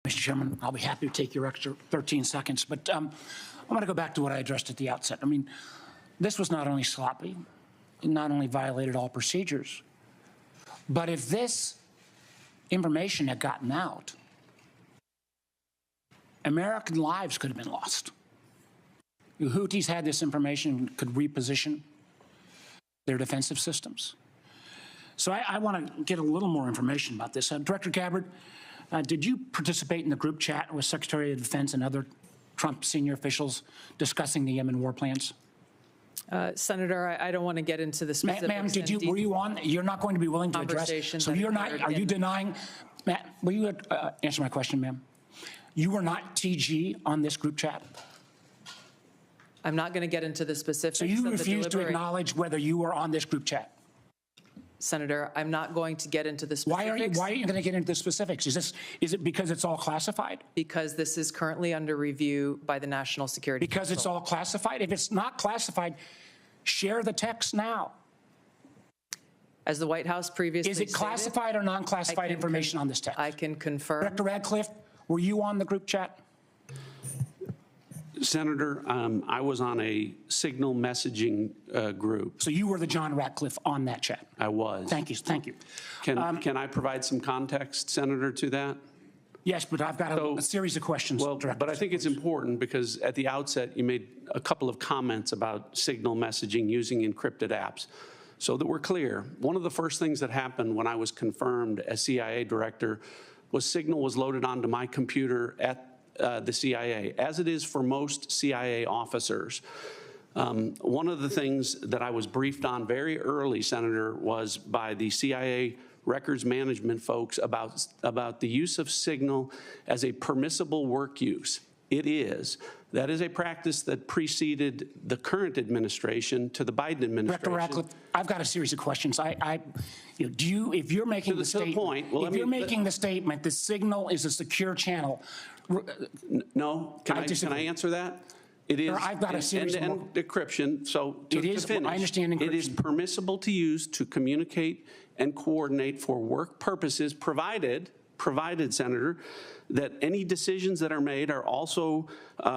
Mr. Chairman, I'll be happy to take your extra 13 seconds, but I want to go back to what I addressed at the outset. I mean, this was not only sloppy, it not only violated all procedures, but if this information had gotten out, American lives could have been lost. The Houthis had this information, could reposition their defensive systems. So I want to get a little more information about this. Director Gabbard, did you participate in the group chat with Secretary of Defense and other Trump senior officials discussing the Yemen war plans? Senator, I don't want to get into the specifics. Ma'am, were you on? You're not going to be willing to address? So you're not, are you denying? Ma'am, will you answer my question, ma'am? You were not TG on this group chat? I'm not going to get into the specifics. So you refuse to acknowledge whether you were on this group chat? Senator, I'm not going to get into the specifics. Why are you going to get into the specifics? Is it because it's all classified? Because this is currently under review by the National Security Council. Because it's all classified? If it's not classified, share the text now. As the White House previously stated, is it classified or non-classified information on this text? I can confirm. Director Ratcliffe, were you on the group chat? Senator, I was on a signal messaging group. So you were the John Ratcliffe on that chat? I was. Thank you. Thank you. Can I provide some context, Senator, to that? Yes, but I've got a series of questions. Well, but I think it's important because at the outset you made a couple of comments about signal messaging using encrypted apps. So that we're clear, one of the first things that happened when I was confirmed as CIA director was signal was loaded onto my computer at the CIA, as it is for most CIA officers. One of the things that I was briefed on very early, Senator, was by the CIA records management folks about the use of signal as a permissible work use. It is. That is a practice that preceded the current administration to the Biden administration. Director Ratcliffe, I've got a series of questions. If you're making the statement that signal is a secure channel. No, can I answer that? It is. I've got a series of end-to-end decryption. So to finish, I understand encryption. It is permissible to use to communicate and coordinate for work purposes, provided, Senator, that any decisions that are made are also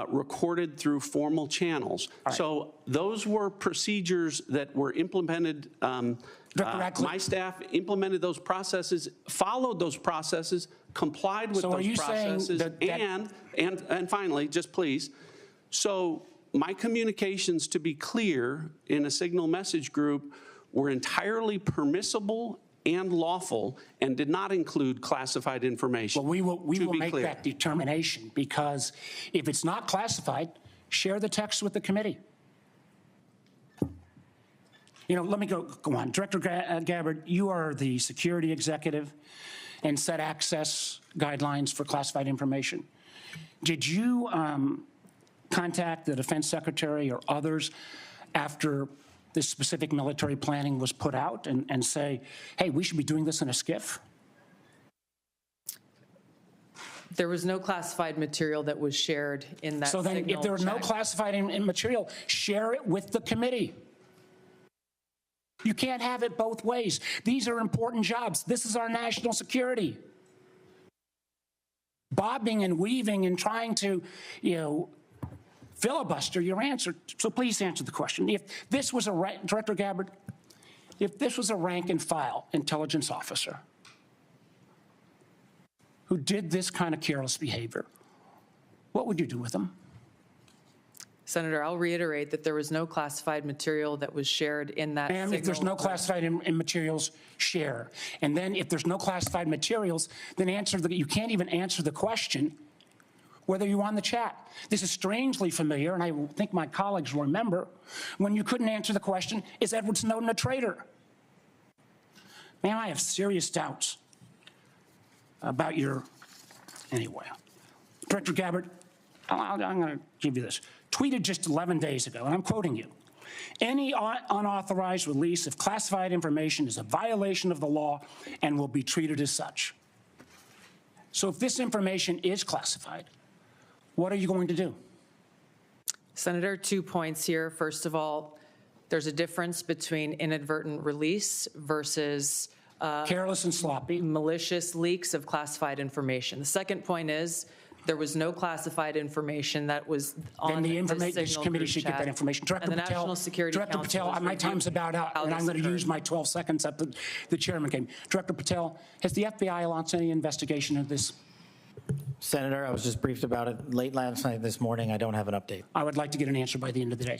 recorded through formal channels. Right. So those were procedures that were implemented. My staff implemented those processes, followed those processes, complied with those processes, and finally, just please, so my communications, to be clear, in a signal message group were entirely permissible and lawful and did not include classified information. Well, we will make that determination, because if it's not classified, share the text with the committee. Let me go on. Director Gabbard, you are the security executive and set access guidelines for classified information. Did you contact the defense secretary or others after this specific military planning was put out and say, hey, we should be doing this in a SCIF? There was no classified material that was shared in that signal. So then if there was no classified material, share it with the committee. You can't have it both ways. These are important jobs. This is our national security. Bobbing and weaving and trying to, filibuster your answer. So please answer the question. If this was Director Gabbard, if this was a rank and file intelligence officer who did this kind of careless behavior, what would you do with them? Senator, I'll reiterate that there was no classified material that was shared in that signal. If there's no classified materials, share. And then if there's no classified materials, then you can't even answer the question whether you're on the chat. This is strangely familiar, and I think my colleagues will remember, when you couldn't answer the question, is Edward Snowden a traitor? Man, I have serious doubts about anyway. Director Gabbard, I'm going to give you this. Tweeted just 11 days ago, and I'm quoting you, any unauthorized release of classified information is a violation of the law and will be treated as such. So if this information is classified, what are you going to do? Senator, 2 points here. First of all, there's a difference between inadvertent release versus Careless and sloppy. malicious leaks of classified information. The second point is there was no classified information that was on Then the this information, this signal committee group should get chat. that information. Director And the Patel, National Security Director Council Patel, has my time's reviewed about out, how and I'm this going to use occurred. my 12 seconds up the chairman game. Director Patel, has the FBI launched any investigation of this? Senator, I was just briefed about it late last night, this morning. I don't have an update. I would like to get an answer by the end of the day.